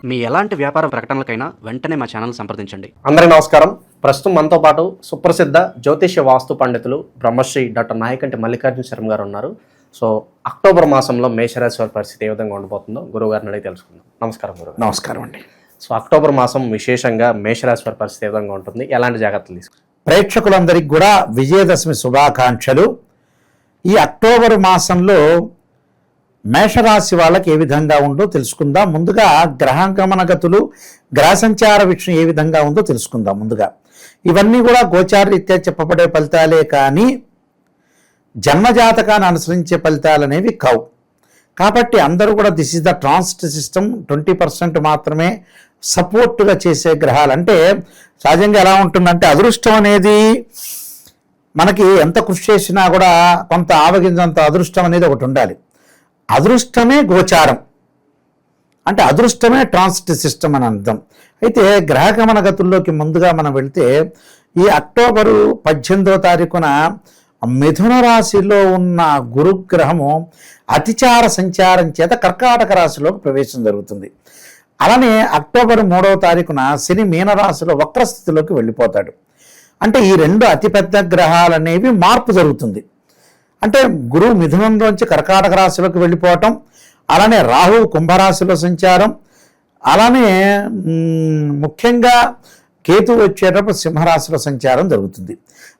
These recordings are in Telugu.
మీ ఎలాంటి వ్యాపార ప్రకటనలకైనా వెంటనే మా ఛానల్ సంప్రదించండి. అందరికీ నమస్కారం. ప్రస్తుతం మనతో పాటు సుప్రసిద్ధ జ్యోతిష్య వాస్తు పండితులు బ్రహ్మశ్రీ డాక్టర్ నాయకంటి మల్లికార్జున శర్మ గారు ఉన్నారు. సో అక్టోబర్ మాసంలో మేషరాశి వారి పరిస్థితి ఏ విధంగా ఉండబోతుందో గురువు గారిని అడిగి తెలుసుకుందాం. నమస్కారం గురువు. నమస్కారం అండి. సో అక్టోబర్ మాసం విశేషంగా మేషరాశి వారి పరిస్థితి ఏ విధంగా ఉంటుంది, ఎలాంటి జాగ్రత్తలు తీసుకుంటారు? ప్రేక్షకులందరికీ కూడా విజయదశమి శుభాకాంక్షలు. ఈ అక్టోబర్ మాసంలో మేషరాశి వాళ్ళకి ఏ విధంగా ఉందో తెలుసుకుందాం. ముందుగా గ్రహగమనగతులు, గ్రహ సంచార విషయం ఏ విధంగా ఉందో తెలుసుకుందాం. ముందుగా ఇవన్నీ కూడా గోచారరీత్యా చెప్పబడే ఫలితాలే కానీ జన్మజాతకాన్ని అనుసరించే ఫలితాలు అనేవి కావు. కాబట్టి అందరూ కూడా this is the transit system, 20% మాత్రమే సపోర్ట్గా చేసే గ్రహాలు. అంటే సహజంగా ఎలా ఉంటుందంటే అదృష్టం అనేది మనకి ఎంత కృషి చేసినా కూడా కొంత ఆవగింజంత అదృష్టం అనేది ఒకటి ఉండాలి. అదృష్టమే గోచారం, అంటే అదృష్టమే ట్రాన్సిట్ సిస్టమ్ అని అర్థం. అయితే గ్రహగమన గతుల్లోకి ముందుగా మనం వెళితే ఈ అక్టోబరు 18వ తారీఖున మిథున రాశిలో ఉన్న గురుగ్రహము అతిచార సంచారం చేత కర్కాటక రాశిలోకి ప్రవేశం జరుగుతుంది. అలానే అక్టోబర్ 3వ తారీఖున శని మీనరాశిలో వక్రస్థితిలోకి వెళ్ళిపోతాడు. అంటే ఈ రెండు అతిపెద్ద గ్రహాలు అనేవి మార్పు జరుగుతుంది. అంటే గురువు మిథునంలోంచి కర్కాటక రాశిలోకి వెళ్ళిపోవటం, అలానే రాహువు కుంభరాశిలో సంచారం, అలానే ముఖ్యంగా కేతు వచ్చేటప్పుడు సింహరాశిలో సంచారం జరుగుతుంది.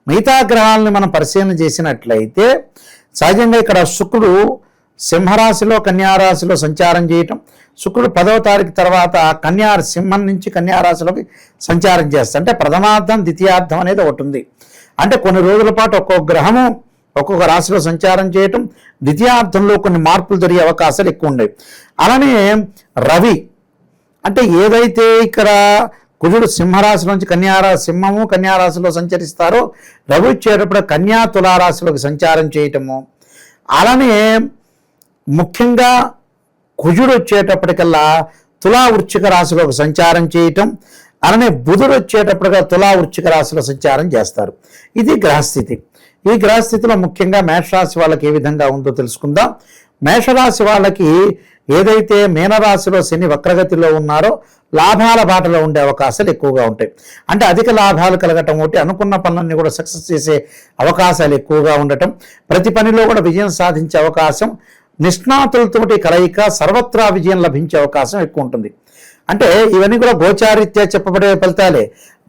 మిగతా గ్రహాలను మనం పరిశీలన చేసినట్లయితే సహజంగా ఇక్కడ శుక్రుడు సింహరాశిలో కన్యారాశిలో సంచారం చేయటం, శుక్రుడు 10వ తారీఖు తర్వాత సింహం నుంచి కన్యారాశిలోకి సంచారం చేస్తాడు. అంటే ప్రథమార్థం ద్వితీయార్థం అనేది ఒకటి ఉంది. అంటే కొన్ని రోజుల పాటు ఒక్కొక్క గ్రహము ఒక్కొక్క రాశిలో సంచారం చేయటం, ద్వితీయార్థంలో కొన్ని మార్పులు జరిగే అవకాశాలు ఎక్కువ ఉండేవి. అలానే రవి అంటే ఏదైతే ఇక్కడ కుజుడు సింహరాశి నుంచి సింహము కన్యారాశిలో సంచరిస్తారో రవి వచ్చేటప్పుడు కన్యా తులారాశిలోకి సంచారం చేయటము, అలానే ముఖ్యంగా కుజుడు వచ్చేటప్పటికల్లా తులా వృశ్చిక రాశిలోకి సంచారం చేయటం, అలానే బుధుడు వచ్చేటప్పటిగా తులా వృశ్చిక రాశిలో సంచారం చేస్తారు. ఇది గ్రహస్థితి. ఈ గ్రహస్థితిలో ముఖ్యంగా మేషరాశి వాళ్ళకి ఏ విధంగా ఉందో తెలుసుకుందాం. మేషరాశి వాళ్ళకి ఏదైతే మీనరాశిలో శని వక్రగతిలో ఉన్నారో లాభాల బాటలో ఉండే అవకాశాలు ఎక్కువగా ఉంటాయి. అంటే అధిక లాభాలు కలగటం ఒకటి, అనుకున్న పనులన్నీ కూడా సక్సెస్ చేసే అవకాశాలు ఎక్కువగా ఉండటం, ప్రతి పనిలో కూడా విజయం సాధించే అవకాశం, నిష్ణాతులతోటి కలయిక, సర్వత్రా విజయం లభించే అవకాశం ఎక్కువ ఉంటుంది. అంటే ఇవన్నీ కూడా గోచారీత్యా చెప్పబడే ఫలితాలే.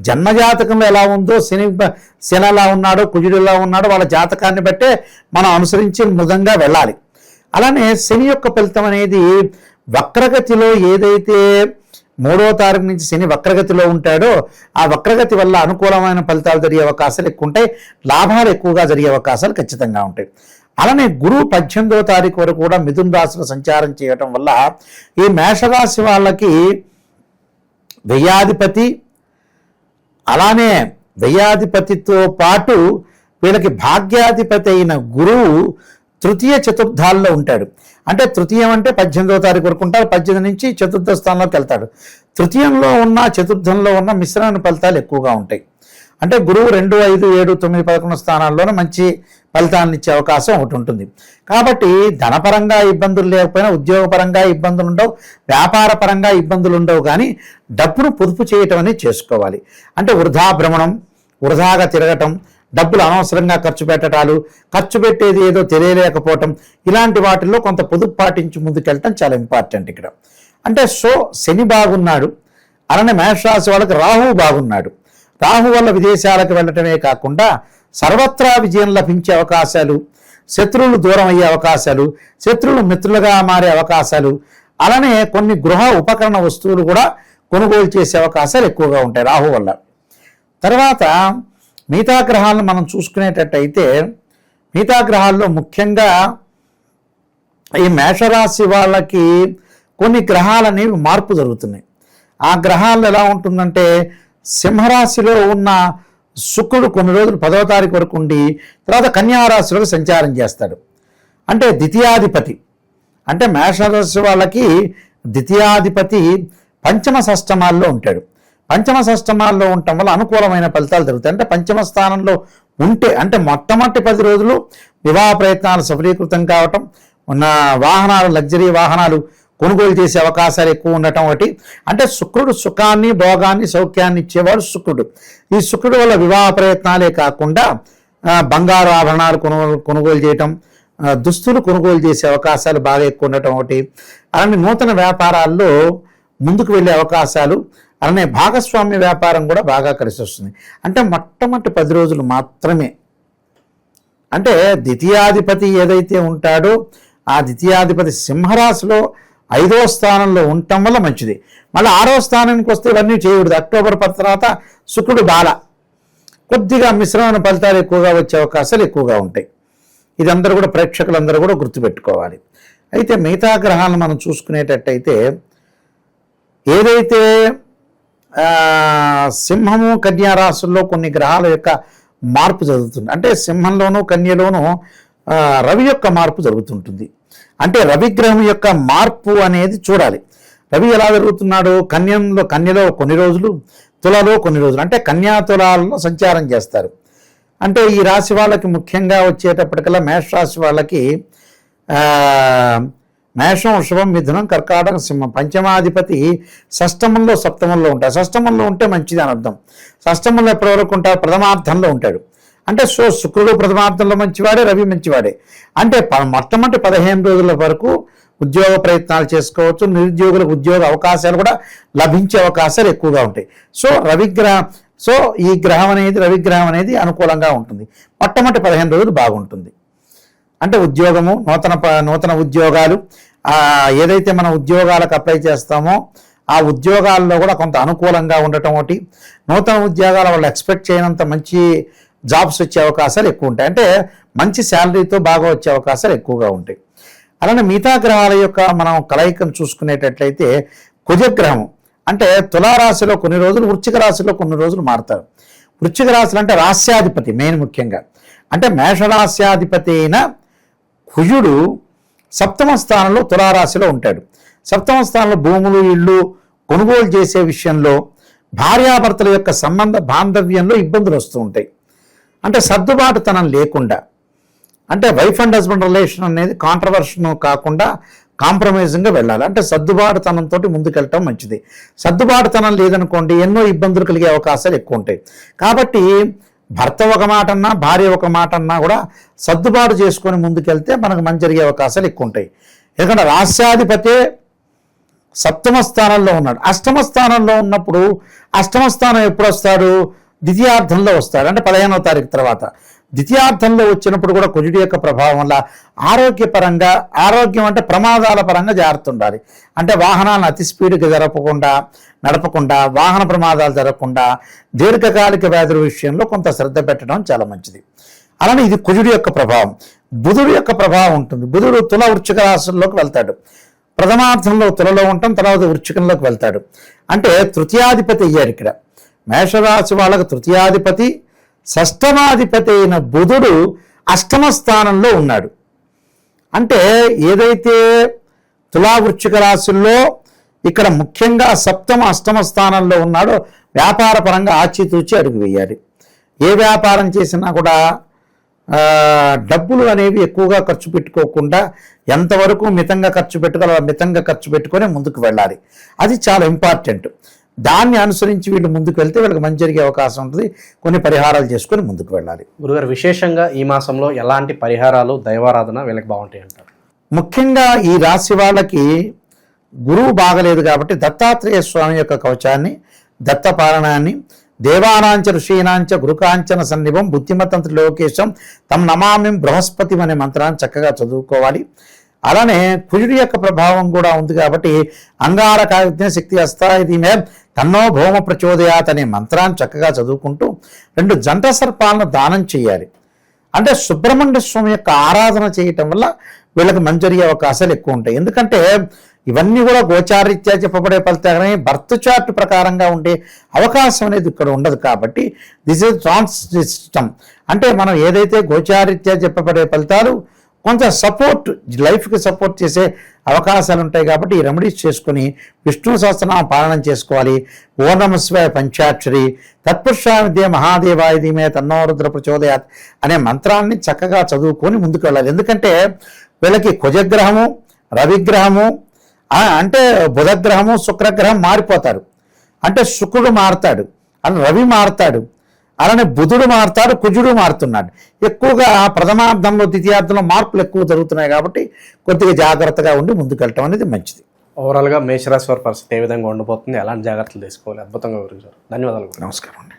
జన్మజాతకంలో ఎలా ఉందో శని ఎలా ఉన్నాడో కుజుడు ఎలా ఉన్నాడో వాళ్ళ జాతకాన్ని బట్టే మనం అనుసరించి మృదంగా వెళ్ళాలి. అలానే శని యొక్క ఫలితం అనేది వక్రగతిలో ఏదైతే 3వ తారీఖు నుంచి శని వక్రగతిలో ఉంటాడో ఆ వక్రగతి వల్ల అనుకూలమైన ఫలితాలు జరిగే అవకాశాలు ఎక్కువ ఉంటాయి, లాభాలు ఎక్కువగా జరిగే అవకాశాలు ఖచ్చితంగా ఉంటాయి. అలానే గురువు 18వ తారీఖు వరకు కూడా మిథున రాశిలో సంచారం చేయటం వల్ల ఈ మేషరాశి వాళ్ళకి వ్యయాధిపతి, అలానే వ్యయాధిపతితో పాటు వీళ్ళకి భాగ్యాధిపతి అయిన గురువు తృతీయ చతుర్థాల్లో ఉంటాడు. అంటే తృతీయం అంటే 18వ తారీఖు వరకు ఉంటారు, 18 నుంచి చతుర్థ స్థానంలోకి వెళ్తాడు. తృతీయంలో ఉన్న చతుర్థంలో ఉన్న మిశ్రమ ఫలితాలు ఎక్కువగా ఉంటాయి. అంటే గురువు 2, 5, 7, 9, 11 స్థానాల్లోనే మంచి ఫలితాలను ఇచ్చే అవకాశం ఒకటి ఉంటుంది. కాబట్టి ధనపరంగా ఇబ్బందులు లేకపోయినా ఉద్యోగపరంగా ఇబ్బందులు ఉండవు, వ్యాపార పరంగా ఇబ్బందులు ఉండవు, కానీ డబ్బును పొదుపు చేయటం అనేది చేసుకోవాలి. అంటే వృధా భ్రమణం, వృధాగా తిరగటం, డబ్బులు అనవసరంగా ఖర్చు పెట్టడాలు, ఖర్చు పెట్టేది ఏదో తెలియలేకపోవటం, ఇలాంటి వాటిల్లో కొంత పొదుపు పాటించి ముందుకెళ్ళటం చాలా ఇంపార్టెంట్ ఇక్కడ. అంటే శని బాగున్నాడు, అలానే మేషరాశి వాళ్ళకి రాహువు బాగున్నాడు. రాహు వల్ల విదేశాలకు వెళ్ళటమే కాకుండా సర్వత్రా విజయం లభించే అవకాశాలు, శత్రువులు దూరం అయ్యే అవకాశాలు, శత్రువులు మిత్రులుగా మారే అవకాశాలు, అలానే కొన్ని గృహ ఉపకరణ వస్తువులు కూడా కొనుగోలు చేసే అవకాశాలు ఎక్కువగా ఉంటాయి రాహు వల్ల. తర్వాత మిగతా గ్రహాలను మనం చూసుకునేటట్టయితే మిగతా గ్రహాల్లో ముఖ్యంగా ఈ మేషరాశి వాళ్ళకి కొన్ని గ్రహాలనేవి మార్పు జరుగుతున్నాయి. ఆ గ్రహాలు ఎలా ఉంటుందంటే సింహరాశిలో ఉన్న శుక్రుడు కొన్ని రోజులు 10వ తారీఖు వరకు ఉండి తర్వాత కన్యారాశిలోకి సంచారం చేస్తాడు. అంటే ద్వితీయాధిపతి, అంటే మేషరాశి వాళ్ళకి ద్వితీయాధిపతి పంచమ షష్టమాల్లో ఉంటాడు. పంచమ షష్టమాల్లో ఉండటం వల్ల అనుకూలమైన ఫలితాలు జరుగుతాయి. అంటే పంచమ స్థానంలో ఉంటే అంటే మొట్టమొదటి 10 రోజులు వివాహ ప్రయత్నాలు సఫలీకృతం కావటం, ఉన్న వాహనాలు లగ్జరీ వాహనాలు కొనుగోలు చేసే అవకాశాలు ఎక్కువ ఉండటం ఒకటి. అంటే శుక్రుడు సుఖాన్ని భోగాన్ని సౌఖ్యాన్ని ఇచ్చేవాడు శుక్రుడు. ఈ శుక్రుడు వల్ల వివాహ ప్రయత్నాలే కాకుండా బంగారు ఆభరణాలు కొనుగోలు చేయటం, దుస్తులు కొనుగోలు చేసే అవకాశాలు బాగా ఎక్కువ ఉండటం ఒకటి. అలానే నూతన వ్యాపారాల్లో ముందుకు వెళ్ళే అవకాశాలు, అలానే భాగస్వామ్య వ్యాపారం కూడా బాగా కలిసి వస్తుంది. అంటే మొట్టమొదటి 10 రోజులు మాత్రమే. అంటే ద్వితీయాధిపతి ఏదైతే ఉంటాడో ఆ ద్వితీయాధిపతి సింహరాశిలో 5వ స్థానంలో ఉండటం వల్ల మంచిది. మళ్ళీ 6వ స్థానానికి వస్తే ఇవన్నీ చేయకూడదు. అక్టోబర్ 10 తర్వాత శుక్రుడు బాల, కొద్దిగా మిశ్రమైన ఫలితాలు ఎక్కువగా వచ్చే అవకాశాలు ఎక్కువగా ఉంటాయి. ఇది అందరూ కూడా ప్రేక్షకులందరూ కూడా గుర్తుపెట్టుకోవాలి. అయితే మిగతా గ్రహాలను మనం చూసుకునేటట్టయితే ఏదైతే సింహము కన్యా రాశుల్లో కొన్ని గ్రహాల యొక్క మార్పు జరుగుతుంది. అంటే సింహంలోనూ కన్యలోనూ రవి యొక్క మార్పు జరుగుతుంటుంది. అంటే రవిగ్రహం యొక్క మార్పు అనేది చూడాలి. రవి ఎలా జరుగుతున్నాడు, కన్యలో కొన్ని రోజులు, తులలో కొన్ని రోజులు, అంటే కన్యా తులాలలో సంచారం చేస్తారు. అంటే ఈ రాశి వాళ్ళకి ముఖ్యంగా వచ్చేటప్పటికల్లా మేషరాశి వాళ్ళకి మేషం, వృషభం, మిథునం, కర్కాటక, సింహం పంచమాధిపతి షష్టమంలో సప్తమంలో ఉంటాడు. షష్టమంలో ఉంటే మంచిది అని అర్థం. షష్టమంలో ఎప్పటివరకు ఉంటాడు, ప్రథమార్థంలో ఉంటాడు. అంటే శుక్రుడు ప్రథమార్థంలో మంచివాడే, రవి మంచివాడే. అంటే మొట్టమొదటి 15 రోజుల వరకు ఉద్యోగ ప్రయత్నాలు చేసుకోవచ్చు. నిరుద్యోగులకు ఉద్యోగ అవకాశాలు కూడా లభించే అవకాశాలు ఎక్కువగా ఉంటాయి. ఈ రవిగ్రహం అనేది అనుకూలంగా ఉంటుంది. మొట్టమొదటి 15 రోజులు బాగుంటుంది. అంటే ఉద్యోగము, నూతన ఉద్యోగాలు, ఏదైతే మనం ఉద్యోగాలకు అప్లై చేస్తామో ఆ ఉద్యోగాల్లో కూడా కొంత అనుకూలంగా ఉండటం ఒకటి. నూతన ఉద్యోగాల వాళ్ళు ఎక్స్పెక్ట్ చేయనంత మంచి జాబ్స్ వచ్చే అవకాశాలు ఎక్కువ ఉంటాయి. అంటే మంచి శాలరీతో బాగా వచ్చే అవకాశాలు ఎక్కువగా ఉంటాయి. అలానే మిగతా గ్రహాల యొక్క మనం కలయికను చూసుకునేటట్లయితే కుజగ్రహం అంటే తులారాశిలో కొన్ని రోజులు, వృశ్చిక రాశిలో కొన్ని రోజులు మారుతారు. వృశ్చిక రాశులు అంటే రాస్యాధిపతి మెయిన్ ముఖ్యంగా. అంటే మేషరాస్యాధిపతి అయిన కుజుడు 7వ స్థానంలో తులారాశిలో ఉంటాడు. 7వ స్థానంలో భూములు, ఇళ్ళు కొనుగోలు చేసే విషయంలో, భార్యాభర్తల యొక్క సంబంధ బాంధవ్యంలో ఇబ్బందులు వస్తూ ఉంటాయి. అంటే సర్దుబాటుతనం లేకుండా, అంటే వైఫ్ అండ్ హస్బెండ్ రిలేషన్ అనేది కాంట్రవర్షన్ కాకుండా కాంప్రమైజింగ్గా వెళ్ళాలి. అంటే సర్దుబాటుతనంతో ముందుకెళ్ళటం మంచిది. సర్దుబాటుతనం లేదనుకోండి ఎన్నో ఇబ్బందులు కలిగే అవకాశాలు ఎక్కువ ఉంటాయి. కాబట్టి భర్త ఒక మాట అన్నా, భార్య ఒక మాట అన్నా కూడా సర్దుబాటు చేసుకొని ముందుకెళ్తే మనకు మంచి జరిగే అవకాశాలు ఎక్కువ ఉంటాయి. ఎందుకంటే రాస్యాధిపతే 7వ స్థానంలో ఉన్నాడు. 8వ స్థానంలో ఉన్నప్పుడు, 8వ స్థానం ఎప్పుడు వస్తాడు, ద్వితీయార్థంలో వస్తాడు. అంటే 15వ తారీఖు తర్వాత ద్వితీయార్థంలో వచ్చినప్పుడు కూడా కుజుడి యొక్క ప్రభావం వల్ల ఆరోగ్యపరంగా, ఆరోగ్యం అంటే ప్రమాదాల పరంగా జాగ్రత్త ఉండాలి. అంటే వాహనాలను అతి స్పీడ్గా నడపకుండా, వాహన ప్రమాదాలు జరగకుండా, దీర్ఘకాలిక వ్యాధుల విషయంలో కొంత శ్రద్ధ పెట్టడం చాలా మంచిది. అలానే ఇది కుజుడి యొక్క ప్రభావం. బుధుడి యొక్క ప్రభావం ఉంటుంది. బుధుడు తుల, వృశ్చిక రాశుల్లోకి వెళ్తాడు. ప్రథమార్థంలో తులలో ఉంటాం, తర్వాత వృశ్చికంలోకి వెళ్తాడు. అంటే తృతీయాధిపతి అయ్యాడు. ఇక్కడ మేషరాశి వాళ్ళకు తృతీయాధిపతి, షష్టమాధిపతి అయిన బుధుడు 8వ స్థానంలో ఉన్నాడు. అంటే ఏదైతే తులా, వృశ్చిక రాశుల్లో ఇక్కడ ముఖ్యంగా 7వ, 8వ స్థానంలో ఉన్నాడో వ్యాపార పరంగా ఆచితూచి అడుగు వేయాలి. ఏ వ్యాపారం చేసినా కూడా డబ్బులు అనేవి ఎక్కువగా ఖర్చు పెట్టుకోకుండా ఎంతవరకు మితంగా ఖర్చు పెట్టుకోవాలో మితంగా ఖర్చు పెట్టుకొని ముందుకు వెళ్ళాలి. అది చాలా ఇంపార్టెంట్. దాన్ని అనుసరించి వీళ్ళు ముందుకు వెళ్తే వీళ్ళకి మంచి జరిగే అవకాశం ఉంటుంది. కొన్ని పరిహారాలు చేసుకొని ముందుకు వెళ్ళాలి. గురుగారు, విశేషంగా ఈ మాసంలో ఎలాంటి పరిహారాలు, దైవారాధన వీళ్ళకి బాగుంటాయి అంటారు? ముఖ్యంగా ఈ రాశి వాళ్ళకి గురువు బాగలేదు కాబట్టి దత్తాత్రేయ స్వామి యొక్క కవచాన్ని, దత్తపారాయణాన్ని, దేవానాంచ ఋషీనాంచ గురుకాంచన సన్నిభం బుద్ధిమతంత్రి లోకేశం తమ నమామిం బృహస్పతి అనే మంత్రాన్ని చక్కగా చదువుకోవాలి. అలానే కుజుడి యొక్క ప్రభావం కూడా ఉంది కాబట్టి అంగారకాగ్ని శక్తి అస్తాయి మే తన్నో భౌమ ప్రచోదయాత్ అనే మంత్రాన్ని చక్కగా చదువుకుంటూ 2 జంట సర్పాలను దానం చేయాలి. అంటే సుబ్రహ్మణ్య స్వామి యొక్క ఆరాధన చేయటం వల్ల వీళ్ళకి మంచి జరిగే అవకాశాలు ఎక్కువ ఉంటాయి. ఎందుకంటే ఇవన్నీ కూడా గోచారీత్యా చెప్పబడే ఫలితాలని బర్త్ చార్ట్ ప్రకారంగా ఉండే అవకాశం అనేది ఇక్కడ ఉండదు. కాబట్టి దిస్ ఇస్ ట్రాన్స్ సిస్టమ్. అంటే మనం ఏదైతే గోచారీత్యా చెప్పబడే ఫలితాలు కొంత సపోర్ట్, లైఫ్కి సపోర్ట్ చేసే అవకాశాలు ఉంటాయి. కాబట్టి ఈ రెమెడీస్ చేసుకుని విష్ణు సహస్రనామ పాలన చేసుకోవాలి. ఓం నమః శివాయ పంచాక్షరి, తత్పురుషాయ విద్యే మహాదేవాయ ధీమహి తన్నో రుద్ర ప్రచోదయాత్ అనే మంత్రాన్ని చక్కగా చదువుకొని ముందుకు వెళ్ళాలి. ఎందుకంటే వీళ్ళకి కుజగ్రహము, రవిగ్రహము, అంటే బుధగ్రహము శుక్రగ్రహం మారిపోతారు. అంటే శుక్రుడు మారుతాడు, అలా రవి మారుతాడు, అలానే బుధుడు మారుతాడు, కుజుడు మారుతున్నాడు. ఎక్కువగా ప్రథమార్థంలో ద్వితీయార్థంలో మార్పులు ఎక్కువ జరుగుతున్నాయి కాబట్టి కొద్దిగా జాగ్రత్తగా ఉండి ముందుకెళ్ళటం అనేది మంచిది. ఓవరాల్గా మేషరాశి వారి పరిస్థితి ఏ విధంగా ఉండబోతుంది, ఎలాంటి జాగ్రత్తలు తీసుకోవాలి, అద్భుతంగా వివరించారు. ధన్యవాదాలు. నమస్కారం అండి.